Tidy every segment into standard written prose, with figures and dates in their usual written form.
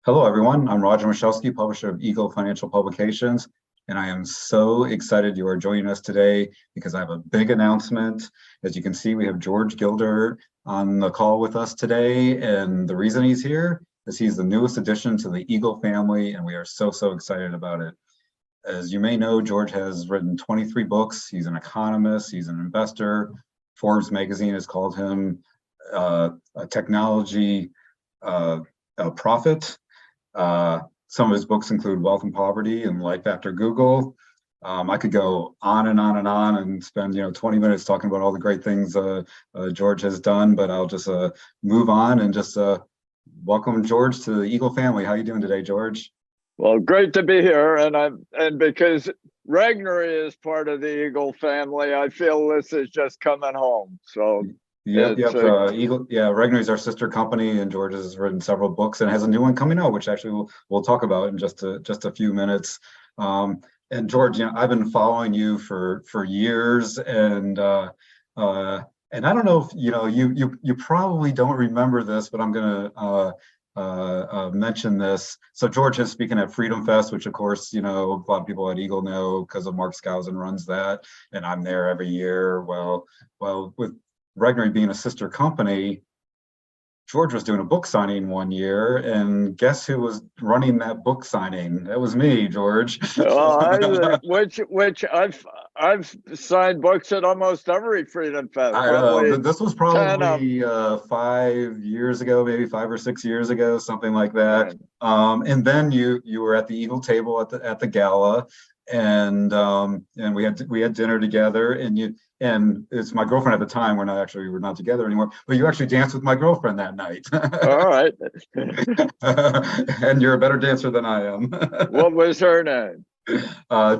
Hello, everyone. I'm Roger Michalski, publisher of Eagle Financial Publications, and I am so excited you are joining us today because I have a big announcement. As you can see, we have George Gilder on the call with us today, and the reason he's here is he's the newest addition to the Eagle family, and we are so excited about it. As you may know, George has written 23 books. He's an economist, he's an investor. Forbes magazine has called him a technology prophet. Some of his books include Wealth and Poverty and Life After Google. I could go on and on and on and spend 20 minutes talking about all the great things George has done, but I'll just move on and just welcome George to the Eagle family. How are you doing today, George? Well, great to be here, and because Regnery is part of the Eagle family, I feel this is just coming home. So Yep. Eagle, Regnery is our sister company, and George has written several books and has a new one coming out, which actually we'll talk about in just a few minutes. And George, I've been following you for years, and I don't know if you probably don't remember this, but I'm gonna mention this. So George is speaking at Freedom Fest, which of course, a lot of people at Eagle know because of Mark Skousen runs that, and I'm there every year. Well, with Regnery being a sister company, George was doing a book signing one year, and guess who was running that book signing? That was me, George. Which I've signed books at almost every Freedom Fest. This was probably 5 years ago, maybe 5 or 6 years ago, something like that. Right. And then you were at the Eagle table at the gala, and we had dinner together, and it's my girlfriend at the time. We're not together anymore, but you actually danced with my girlfriend that night. All right. And you're a better dancer than I am. What was her name?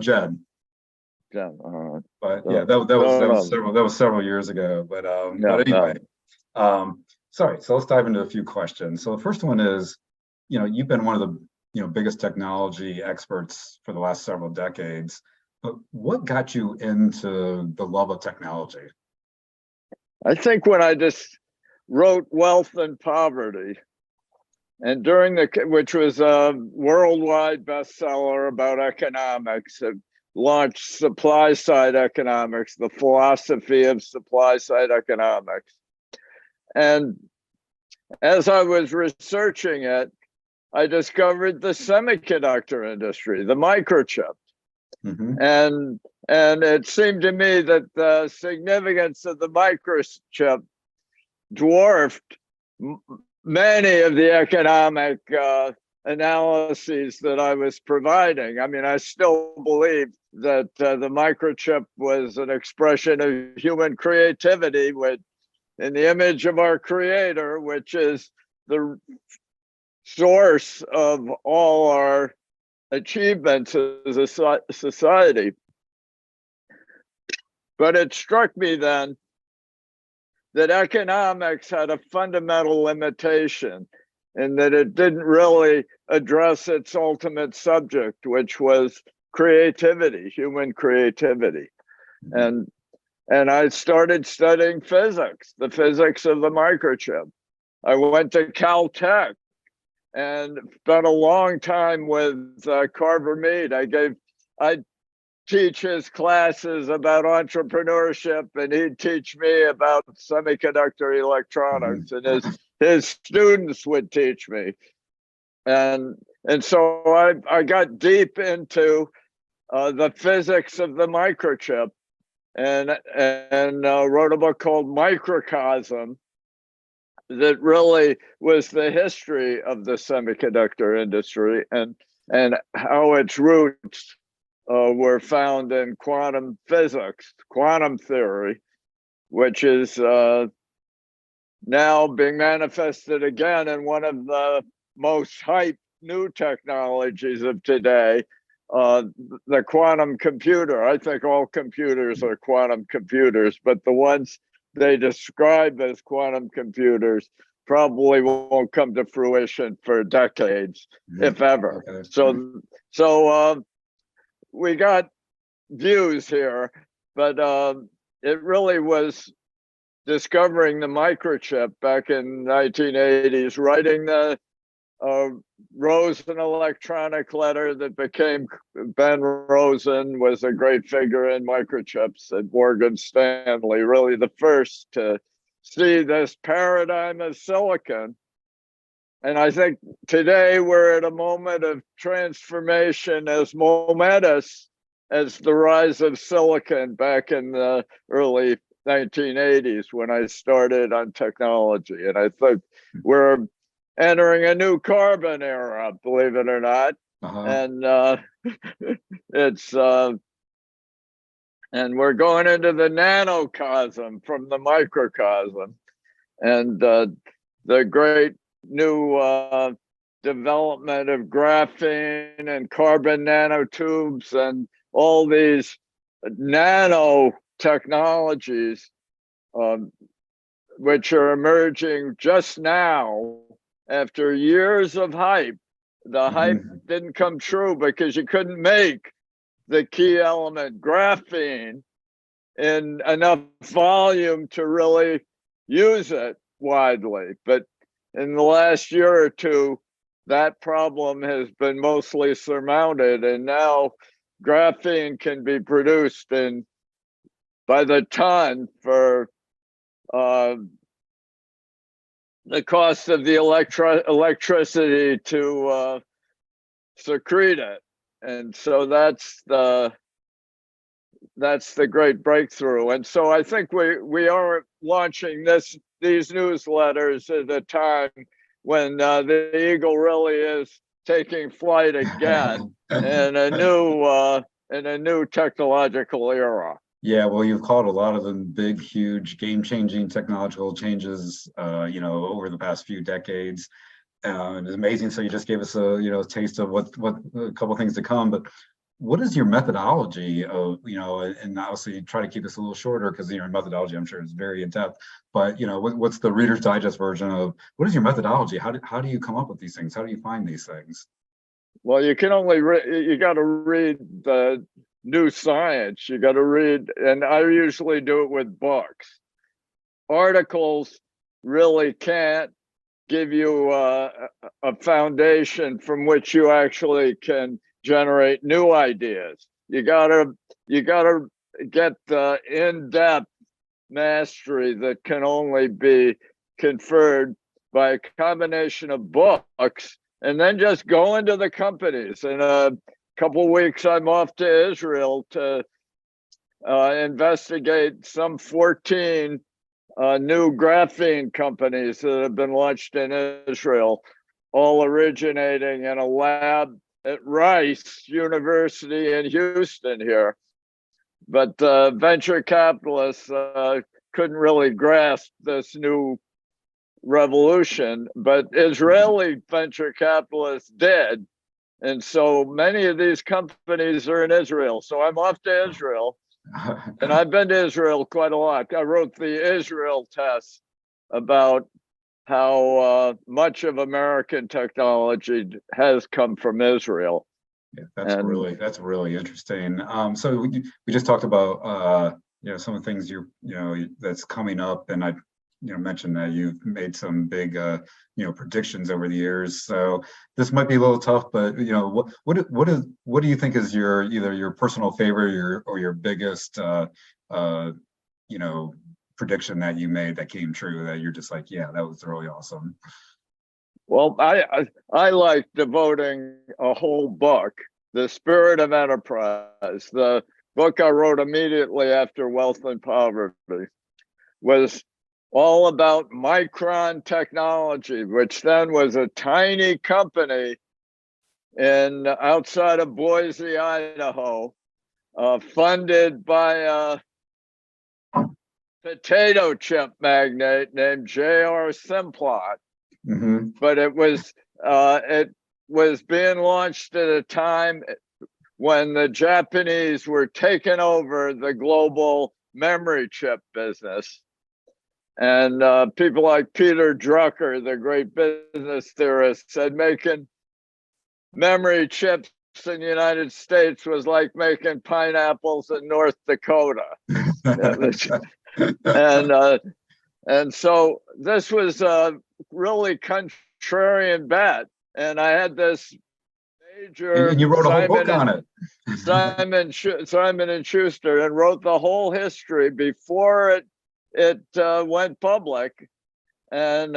Jen. Jen. But yeah, that was several years ago. But anyway, sorry. So let's dive into a few questions. So the first one is, you've been one of the biggest technology experts for the last several decades. But what got you into the love of technology? I think when I just wrote Wealth and Poverty, and which was a worldwide bestseller about economics, it launched supply side economics, the philosophy of supply side economics. And as I was researching it, I discovered the semiconductor industry, the microchip. Mm-hmm. And it seemed to me that the significance of the microchip dwarfed many of the economic analyses that I was providing. I mean, I still believe that the microchip was an expression of human creativity in the image of our creator, which is the source of all our achievements as a society. But it struck me then that economics had a fundamental limitation in that it didn't really address its ultimate subject, which was creativity, human creativity. And I started studying physics, the physics of the microchip. I went to Caltech and spent a long time with Carver Mead. I'd teach his classes about entrepreneurship, and he'd teach me about semiconductor electronics, and his students would teach me. And so I got deep into the physics of the microchip, and wrote a book called Microcosm, that really was the history of the semiconductor industry and how its roots were found in quantum physics, quantum theory, which is now being manifested again in one of the most hyped new technologies of today, the quantum computer. I think all computers are quantum computers, but the ones they describe as quantum computers probably won't come to fruition for decades, if ever. Okay. So we got views here, but it really was discovering the microchip back in 1980s, writing the Rosen electronic letter that became Ben Rosen, was a great figure in microchips at Morgan Stanley, really the first to see this paradigm of silicon. And I think today we're at a moment of transformation as momentous as the rise of silicon back in the early 1980s when I started on technology. And I think we're entering a new carbon era, believe it or not. And it's and we're going into the nanocosm from the microcosm, and the great new development of graphene and carbon nanotubes and all these nano technologies, which are emerging just now after years of hype. The hype didn't come true because you couldn't make the key element, graphene, in enough volume to really use it widely. But in the last year or two, that problem has been mostly surmounted, and now graphene can be produced by the ton for the cost of the electricity to secrete it. And so that's the great breakthrough. And so I think we are launching these newsletters at a time when the eagle really is taking flight again in a new technological era. Yeah, well, you've called a lot of them big, huge, game-changing technological changes, over the past few decades. And it's amazing. So you just gave us a taste of what a couple of things to come. But what is your methodology of, and obviously try to keep this a little shorter because your methodology, I'm sure, is very in depth. But what's the Reader's Digest version of what is your methodology? How do you come up with these things? How do you find these things? Well, you can only you got to read the new science. You got to read, and I usually do it with books. Articles really can't give you a foundation from which you actually can generate new ideas. You gotta get the in-depth mastery that can only be conferred by a combination of books, and then just go into the companies. In a couple of weeks, I'm off to Israel to investigate some 14 new graphene companies that have been launched in Israel, all originating in a lab at Rice University in Houston here. But venture capitalists couldn't really grasp this new revolution, but Israeli venture capitalists did. And so many of these companies are in Israel. So I'm off to Israel. And I've been to Israel quite a lot. I wrote the Israel test about how much of American technology has come from Israel. Yeah, that's really interesting. So we just talked about some of the things that's coming up, and I mentioned that you've made some big predictions over the years. So this might be a little tough, but what do you think is either your personal favorite or your biggest prediction that you made that came true, that you're just like, yeah, that was really awesome? Well, I like devoting a whole book, The Spirit of Enterprise. The book I wrote immediately after Wealth and Poverty was all about Micron Technology, which then was a tiny company outside of Boise, Idaho, funded by a potato chip magnate named J.R. Simplot. Mm-hmm. But it was being launched at a time when the Japanese were taking over the global memory chip business. And people like Peter Drucker, the great business theorist, said making memory chips in the United States was like making pineapples in North Dakota. And so this was a really contrarian bet. And I had this major And you wrote a whole book on it. Simon and Schuster, and wrote the whole history before it went public. And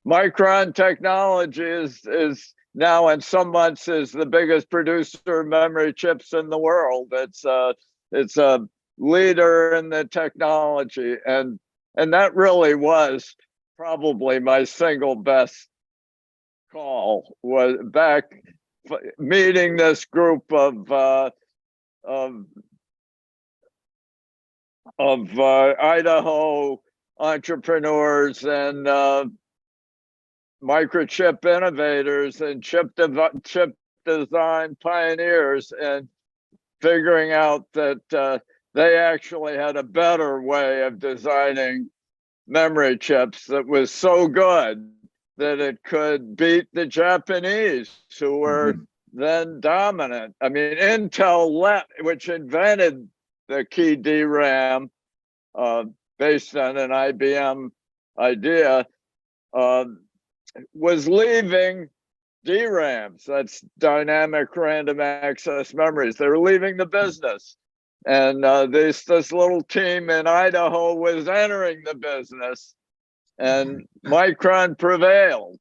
Micron Technology is now, in some months, is the biggest producer of memory chips in the world. It's a leader in the technology, and that really was probably my single best call, was back meeting this group of Idaho entrepreneurs and microchip innovators and chip design pioneers, and figuring out that they actually had a better way of designing memory chips that was so good that it could beat the Japanese, who were then dominant. I mean, Intel, which invented the key DRAM based on an IBM idea, was leaving DRAMs, that's dynamic random access memories. They were leaving the business. And this little team in Idaho was entering the business, and Micron prevailed.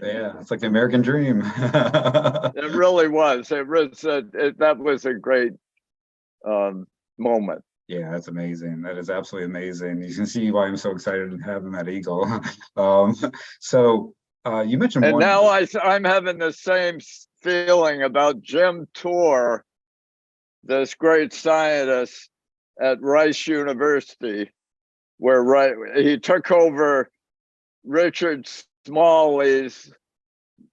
Yeah, it's like the American dream. It really was. That was a great moment. Yeah, that's amazing. That is absolutely amazing. You can see why I'm so excited to have him at Eagle. So you mentioned and one. Now I'm having the same feeling about Jim Tour, this great scientist at Rice University, where he took over Richard Smalley's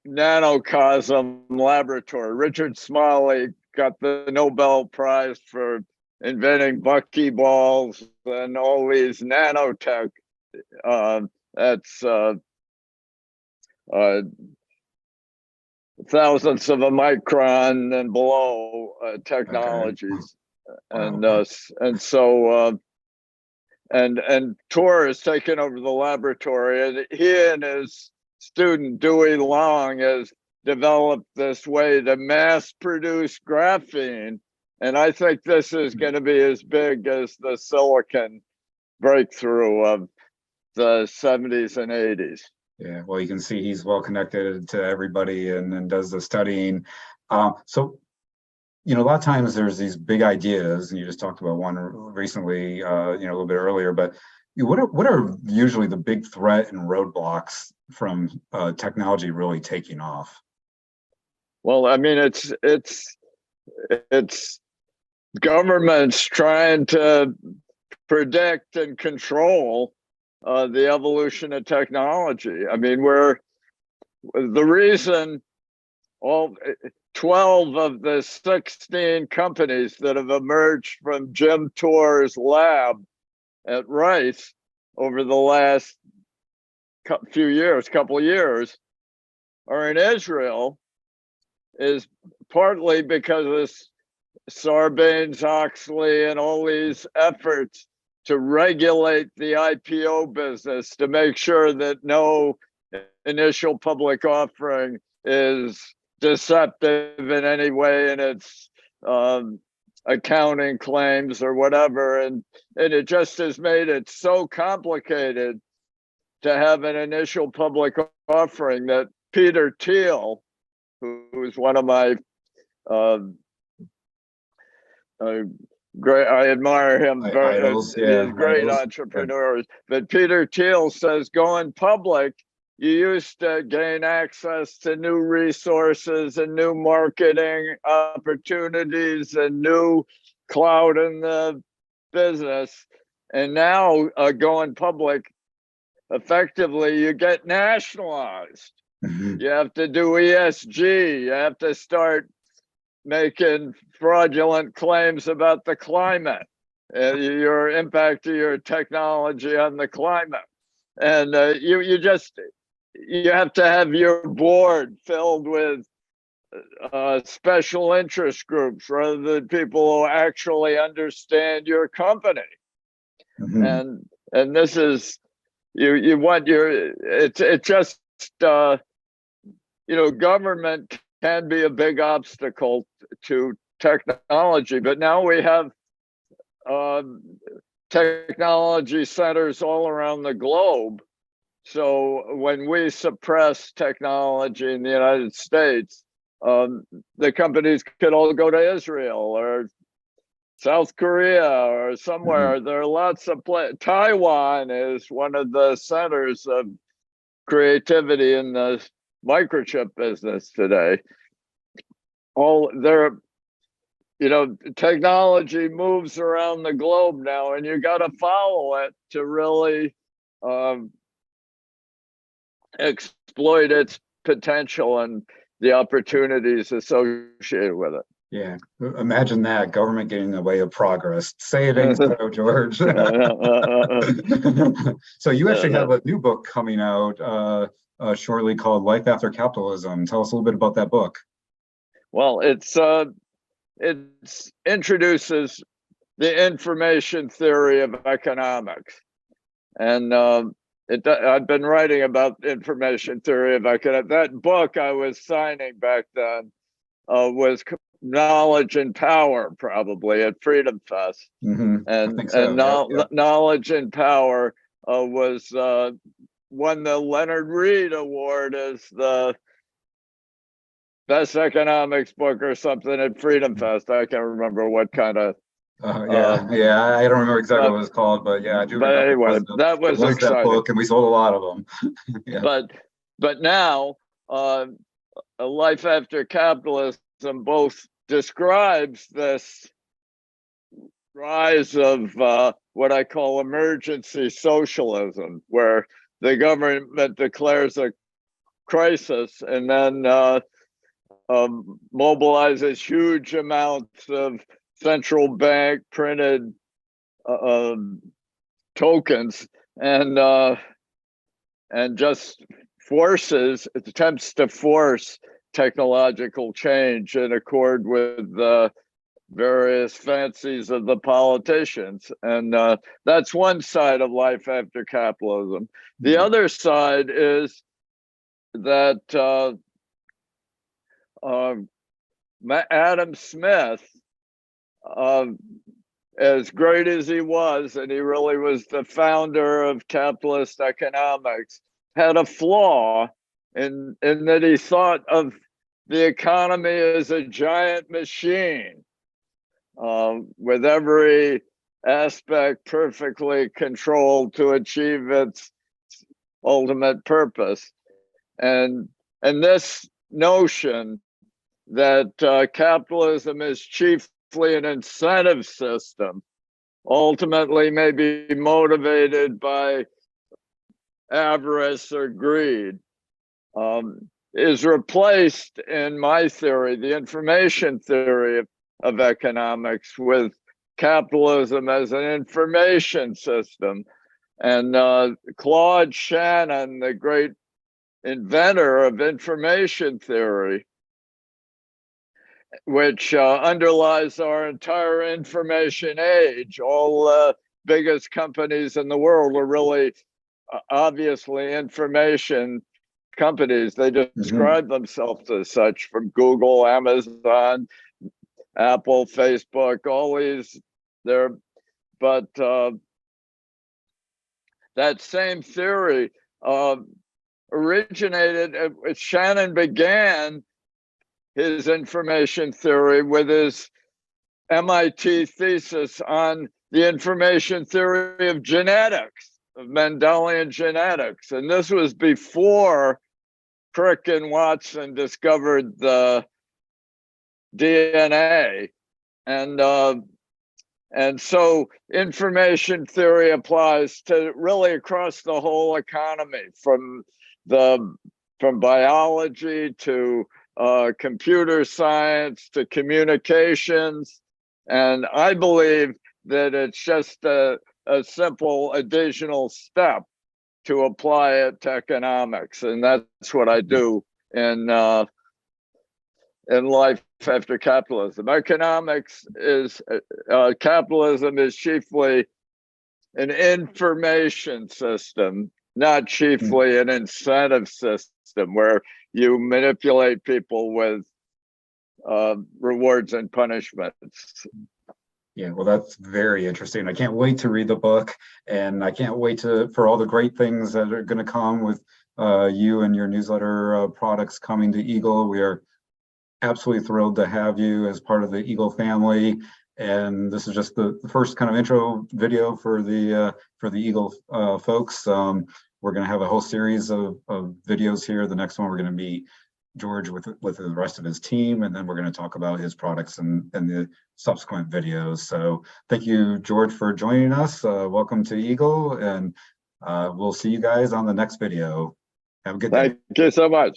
nanocosm laboratory. Richard Smalley got the Nobel Prize for inventing buckyballs and all these nanotech. That's thousandths of a micron and below technologies. Okay. And Tor has taken over the laboratory, and he and his student Dewey Long has developed this way to mass produce graphene. And I think this is going to be as big as the silicon breakthrough of the 70s and 80s. Yeah, well, you can see he's well connected to everybody and does the studying. So, a lot of times there's these big ideas, and you just talked about one recently, a little bit earlier, but what are usually the big threat and roadblocks from technology really taking off? Well, I mean, it's governments trying to predict and control the evolution of technology. I mean, the reason all 12 of the 16 companies that have emerged from Jim Tour's lab at Rice over the last couple of years, are in Israel is partly because of Sarbanes-Oxley and all these efforts to regulate the IPO business, to make sure that no initial public offering is deceptive in any way in its accounting claims or whatever. And it just has made it so complicated to have an initial public offering that Peter Thiel, who's one of my great, I admire him very, idols, he's a great entrepreneur. But Peter Thiel says, going public, you used to gain access to new resources and new marketing opportunities and new clout in the business. And now going public, effectively, you get nationalized. You have to do ESG. You have to start making fraudulent claims about the climate, your impact of your technology on the climate. And you have to have your board filled with special interest groups rather than people who actually understand your company. And this is, it's just government can be a big obstacle to technology, but now we have technology centers all around the globe. So when we suppress technology in the United States, the companies could all go to Israel or South Korea or somewhere. There are lots of Taiwan is one of the centers of creativity in the microchip business today. Technology moves around the globe now, and you got to follow it to really exploit its potential and the opportunities associated with it. Yeah, imagine that, government getting in the way of progress. Say it ain't so, George. So you actually have a new book coming out shortly called Life After Capitalism. Tell us a little bit about that book. Well, it introduces the information theory of economics, and I've been writing about information theory of economics. That book I was signing back then was Knowledge and Power, probably at Freedom Fest. Knowledge and Power was won the Leonard Reed Award as the best economics book or something at Freedom Fest. I can't remember what kind of. I don't remember exactly what it was called, but yeah, I do. But anyway, that was exciting. That book, and we sold a lot of them. Yeah. But now, Life After Capitalism both describes this rise of what I call emergency socialism, where the government declares a crisis and then mobilizes huge amounts of central bank printed tokens and just attempts to force technological change in accord with the various fancies of the politicians. And that's one side of Life After Capitalism. The other side is that Adam Smith, as great as he was, and he really was the founder of capitalist economics, had a flaw in that he thought of the economy as a giant machine with every aspect perfectly controlled to achieve its ultimate purpose. And this notion that capitalism is chiefly an incentive system, ultimately may be motivated by avarice or greed, is replaced in my theory, the information theory of economics, with capitalism as an information system. And Claude Shannon, the great inventor of information theory, which underlies our entire information age. All the biggest companies in the world are really obviously information companies. They describe themselves as such, from Google, Amazon, Apple, Facebook, all these there. But that same theory originated, Shannon began his information theory with his MIT thesis on the information theory of genetics, of Mendelian genetics. And this was before Crick and Watson discovered the DNA. And so information theory applies to really across the whole economy, from biology to computer science to communications. And I believe that it's just a simple additional step to apply it to economics. And that's what I do in Life After Capitalism. Economics is, capitalism is chiefly an information system not chiefly an incentive system where you manipulate people with rewards and punishments. Yeah, well, that's very interesting. I can't wait to read the book, and I can't wait for all the great things that are going to come with you and your newsletter products coming to Eagle. We are absolutely thrilled to have you as part of the Eagle family. And this is just the first kind of intro video for the Eagle folks. We're going to have a whole series of videos here. The next one, we're going to meet George with the rest of his team, and then we're going to talk about his products and the subsequent videos. So thank you, George, for joining us. Welcome to Eagle, and we'll see you guys on the next video. Have a good day. Thank you so much.